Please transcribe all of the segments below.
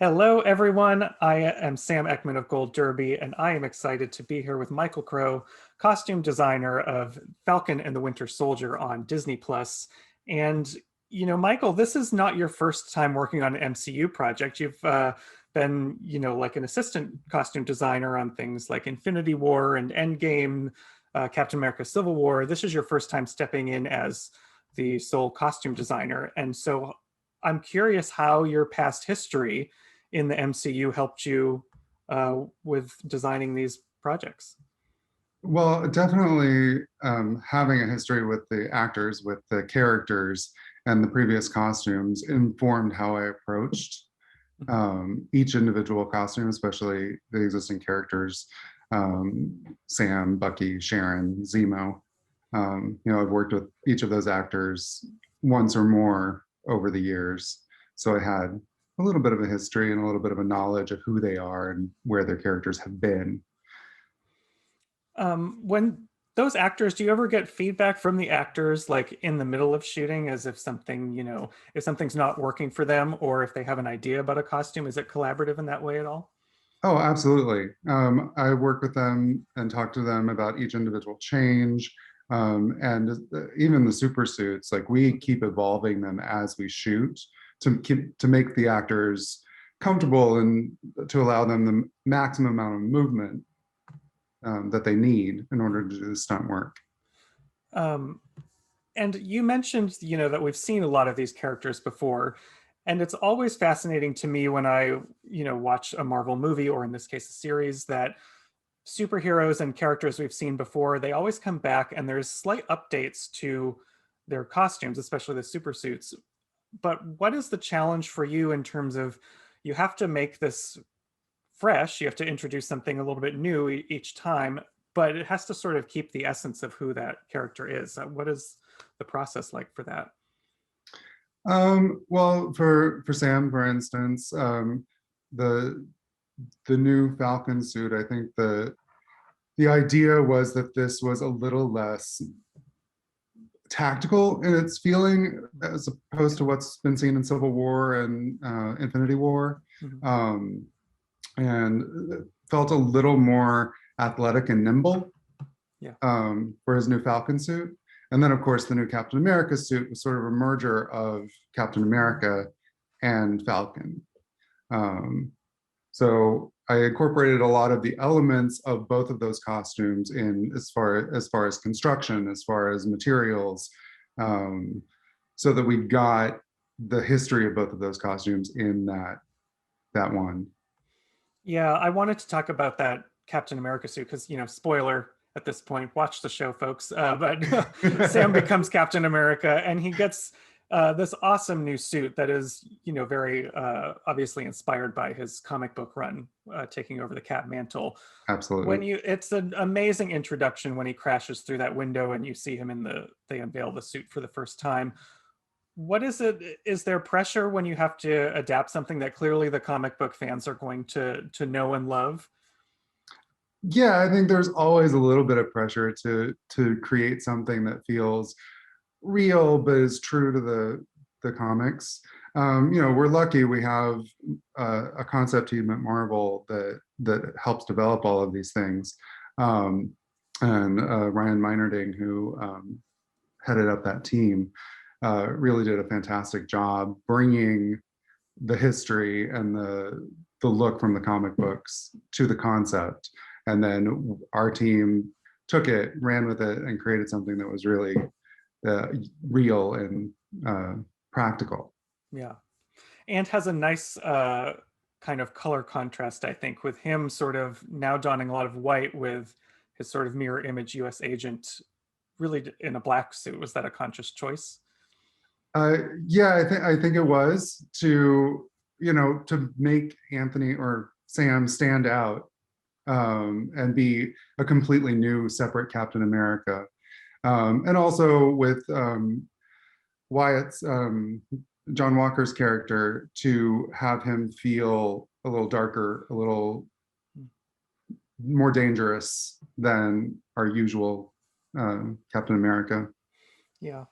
Hello, everyone. I am Sam Eckmann of Gold Derby, and I am excited to be here with Michael Crow, costume designer of Falcon and the Winter Soldier on Disney Plus. And, Michael, this is not your first time working on an MCU project. You've been, like an assistant costume designer on things like Infinity War and Endgame, Captain America Civil War. This is your first time stepping in as the sole costume designer. And so I'm curious how your past history in the MCU helped you with designing these projects? Well, definitely having a history with the actors, with the characters, and the previous costumes informed how I approached each individual costume, especially the existing characters, Sam, Bucky, Sharon, Zemo. I've worked with each of those actors once or more over the years. So I had a little bit of a history and a little bit of a knowledge of who they are and where their characters have been. When those actors, do you ever get feedback from the actors like in the middle of shooting as if something, if something's not working for them or if they have an idea about a costume? Is it collaborative in that way at all? Oh, absolutely. I work with them and talk to them about each individual change. And even the super suits, like we keep evolving them as we shoot to make the actors comfortable and to allow them the maximum amount of movement that they need in order to do the stunt work. Um, and you mentioned, that we've seen a lot of these characters before, and it's always fascinating to me when I, watch a Marvel movie or in this case a series that superheroes and characters we've seen before, they always come back and there's slight updates to their costumes, especially the super suits. But what is the challenge for you in terms of you have to make this fresh, you have to introduce something a little bit new each time, but it has to sort of keep the essence of who that character is. What is the process like for that? Well, for Sam, for instance, the the new Falcon suit, I think the idea was that this was a little less tactical in its feeling as opposed to what's been seen in Civil War and Infinity War, Mhm. and felt a little more athletic and nimble Yeah. for his new Falcon suit. And then, of course, the new Captain America suit was sort of a merger of Captain America and Falcon. Um, so I incorporated a lot of the elements of both of those costumes in as far as construction, as far as materials, um, so that we got the history of both of those costumes in that one. Yeah, I wanted to talk about that Captain America suit because, spoiler at this point, watch the show, folks. But Sam becomes Captain America and he gets this awesome new suit that is, very obviously inspired by his comic book run, taking over the Cap mantle. Absolutely. It's an amazing introduction when he crashes through that window and you see him they unveil the suit for the first time. What is it? Is there pressure when you have to adapt something that clearly the comic book fans are going to know and love? Yeah, I think there's always a little bit of pressure to create something that feels real but is true to the comics. We're lucky we have a concept team at Marvel that helps develop all of these things, and Ryan Meinerding, who headed up that team, really did a fantastic job bringing the history and the look from the comic books to the concept. And then our team took it, ran with it, and created something that was really real and practical. Yeah. And has a nice kind of color contrast, I think, with him sort of now donning a lot of white with his sort of mirror image US agent really in a black suit. Was that a conscious choice? Yeah, I think it was to make Anthony or Sam stand out, and be a completely new, separate Captain America, and also with Wyatt's John Walker's character to have him feel a little darker, a little more dangerous than our usual Captain America. Yeah.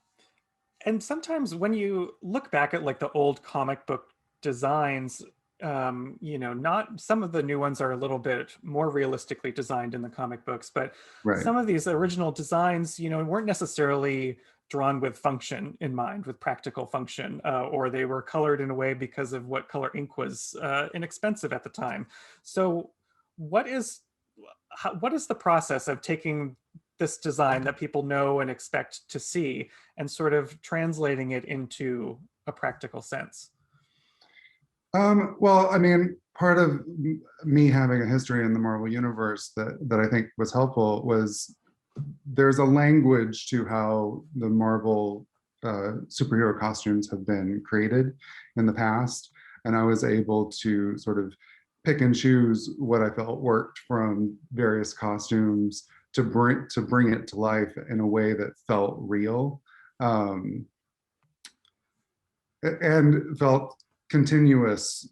And sometimes when you look back at like the old comic book designs, not some of the new ones are a little bit more realistically designed in the comic books, but Right. some of these original designs, weren't necessarily drawn with function in mind, with practical function, or they were colored in a way because of what color ink was inexpensive at the time. So, what is what is the process of taking this design that people know and expect to see and sort of translating it into a practical sense? Well, I mean, part of me having a history in the Marvel universe that I think was helpful was there's a language to how the Marvel superhero costumes have been created in the past, and I was able to sort of pick and choose what I felt worked from various costumes to bring it to life in a way that felt real, um, and felt continuous,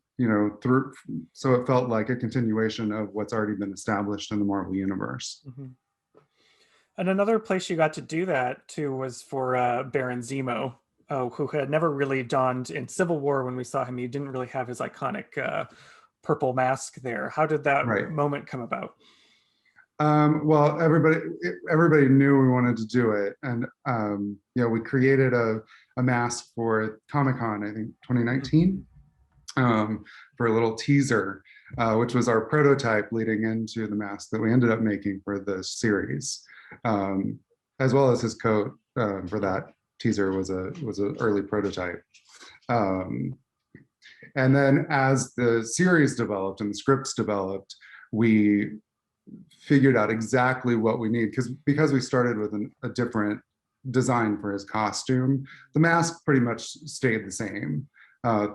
through, so it felt like a continuation of what's already been established in the Marvel universe. Mhm. And another place you got to do that too was for Baron Zemo, who had never really donned in Civil War. When we saw him, he didn't really have his iconic purple mask there. How did that Right. moment come about? Well, everybody knew we wanted to do it, and we created a mask for Comic-Con, I think 2019, for a little teaser, which was our prototype leading into the mask that we ended up making for the series, um, as well as his coat for that teaser was an early prototype. Um, and then as the series developed and the scripts developed, we figured out exactly what we need because we started with a different design for his costume. The mask pretty much stayed the same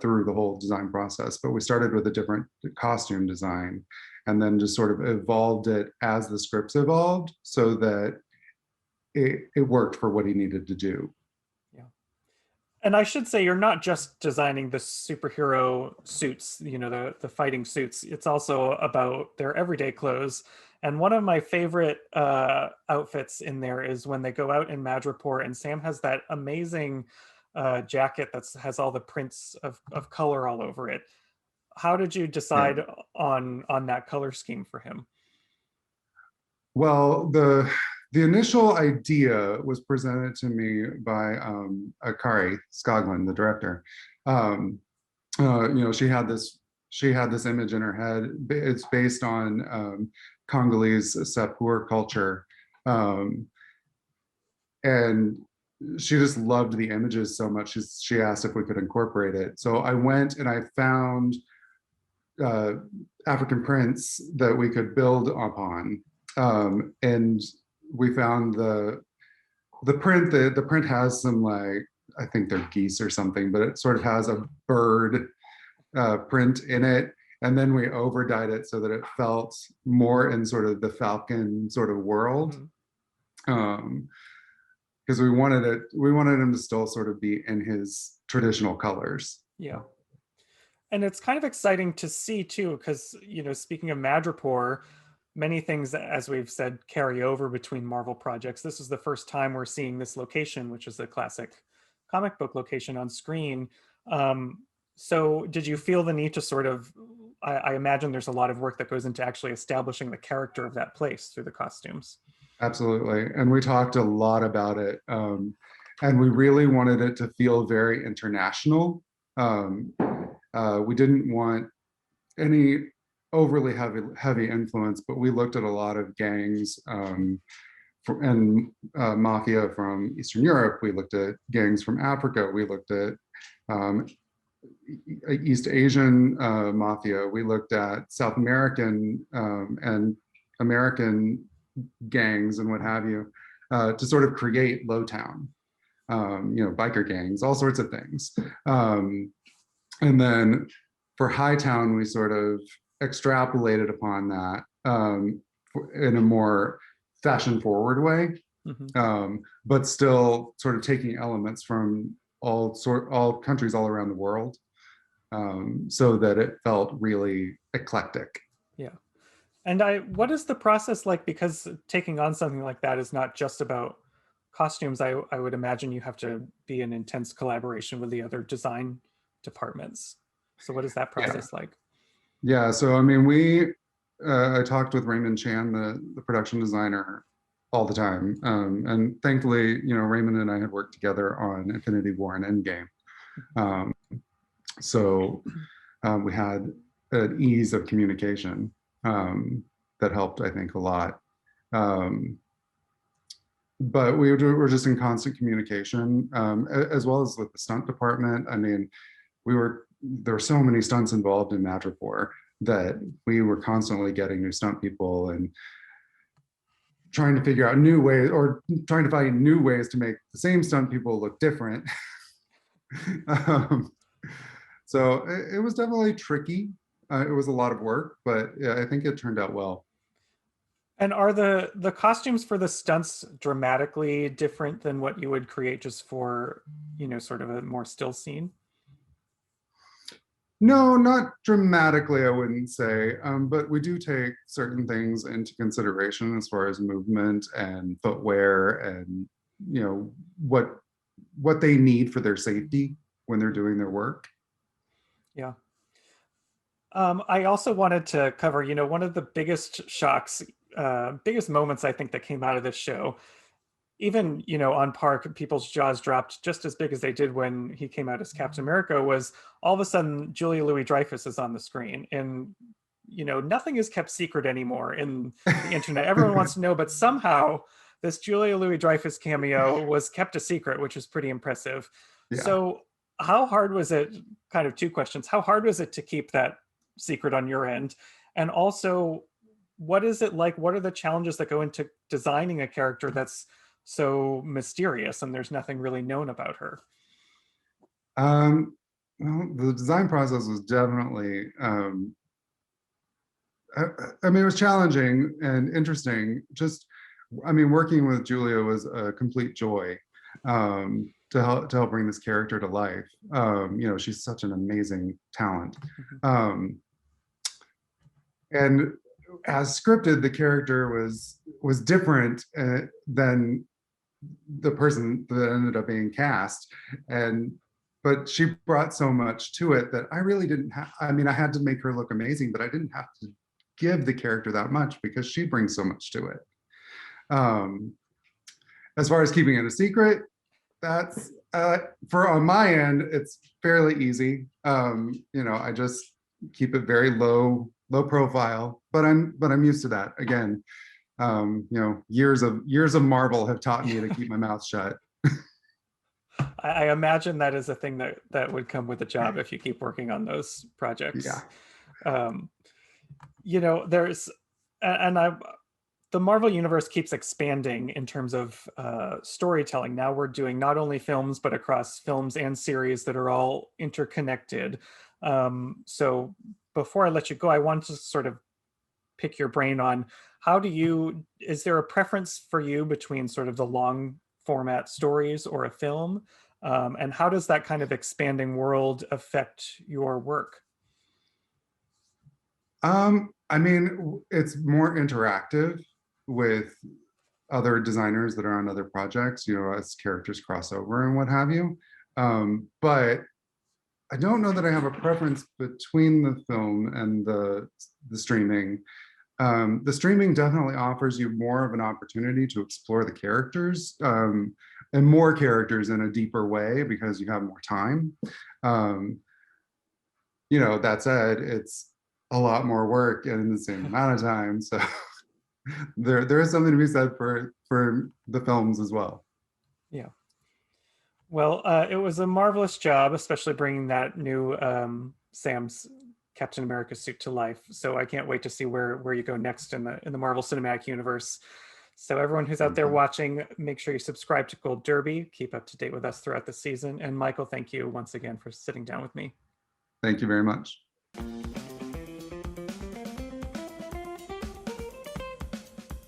through the whole design process, but we started with a different costume design and then just sort of evolved it as the scripts evolved so that it worked for what he needed to do. Yeah. And I should say, you're not just designing the superhero suits, the fighting suits. It's also about their everyday clothes. And one of my favorite outfits in there is when they go out in Madripoor, and Sam has that amazing jacket that has all the prints of color all over it. How did you Yeah. decide on that color scheme for him? Well, the initial idea was presented to me by Akari Skoglund, the director. Um, she had this image in her head. It's based on Congolese Sapur culture, um, and she just loved the images so much. She asked if we could incorporate it. So I went and I found uh, African prints that we could build upon, and we found the print. The print has some, like, I think they're geese or something, but it sort of has a bird print in it. And then we over dyed it so that it felt more in sort of the Falcon sort of world. Mhm. Um, because we wanted him to still sort of be in his traditional colors. Yeah. And it's kind of exciting to see too, because speaking of Madripoor, many things, as we've said, carry over between Marvel projects. This is the first time we're seeing this location, which is a classic comic book location, on screen. So did you feel the need to sort of, I imagine there's a lot of work that goes into actually establishing the character of that place through the costumes. Absolutely. And we talked a lot about it. And we really wanted it to feel very international. We didn't want any overly heavy influence, but we looked at a lot of gangs and mafia from Eastern Europe. We looked at gangs from Africa. We looked at um, East Asian mafia. We looked at South American and American gangs and what have you, to sort of create Lowtown, biker gangs, all sorts of things. And then for Hightown, we sort of extrapolated upon that in a more fashion forward way, but still sort of taking elements from all countries all around the world, so that it felt really eclectic. Yeah. And what is the process like? Because taking on something like that is not just about costumes. I would imagine you have to be in intense collaboration with the other design departments. So what is that Yeah. process like? Yeah, so I mean, I talked with Raymond Chan, the production designer, all the time, and thankfully, Raymond and I had worked together on Infinity War and Endgame, um, so we had an ease of communication that helped, I think, a lot. Um, but were just in constant communication, as well as with the stunt department. I mean, there were so many stunts involved in Madripoor that we were constantly getting new stunt people and trying to figure out new ways, or trying to find new ways to make the same stunt people look different. um, so it was definitely tricky. It was a lot of work, but yeah, I think it turned out well. And are the costumes for the stunts dramatically different than what you would create just for, sort of a more still scene? No, not dramatically, I wouldn't say, but we do take certain things into consideration as far as movement and footwear, and you know what what they need for their safety when they're doing their work. Yeah. I also wanted to cover, one of the biggest shocks, biggest moments I think that came out of this show, even, on Park, people's jaws dropped just as big as they did when he came out as Captain America, was all of a sudden Julia Louis-Dreyfus is on the screen. And, nothing is kept secret anymore in the internet. Everyone wants to know, but somehow this Julia Louis-Dreyfus cameo was kept a secret, which was pretty impressive. Yeah. So how hard was it, kind of two questions, how hard was it to keep that secret on your end? And also, what is it like? What are the challenges that go into designing a character that's so mysterious and there's nothing really known about her? Um, well, the design process was definitely, I, I mean, it was challenging and interesting. I mean, working with Julia was a complete joy, to help bring this character to life. She's such an amazing talent. Mhm. Um, and as scripted, the character was different than the person that ended up being cast, and but she brought so much to it that I really didn't have. I mean, I had to make her look amazing, but I didn't have to give the character that much because she brings so much to it. Um, as far as keeping it a secret, that's for on my end, it's fairly easy. I just keep it very low profile, but I'm used to that. Again, years of Marvel have taught me to keep my mouth shut. I imagine that is a thing that would come with a job if you keep working on those Yeah. projects. Um, there's, and I, the Marvel universe keeps expanding in terms of storytelling. Now we're doing not only films, but across films and series that are all interconnected. So before I let you go, I want to sort of pick your brain on is there a preference for you between sort of the long format stories or a film? And how does that kind of expanding world affect your work? I mean, it's more interactive with other designers that are on other projects, as characters cross over and what have you. But I don't know that I have a preference between the film and the streaming. The streaming definitely offers you more of an opportunity to explore the characters, and more characters in a deeper way because you have more time. Um, that said, it's a lot more work and in the same amount of time. So there is something to be said for the films as well. Yeah. Well, it was a marvelous job, especially bringing that new Sam's Captain America suit to life. So I can't wait to see where you go next in the Marvel Cinematic Universe. So everyone who's out Thank there you. watching, make sure you subscribe to Gold Derby. Keep up to date with us throughout the season. And Michael, thank you once again for sitting down with me. Thank you very much.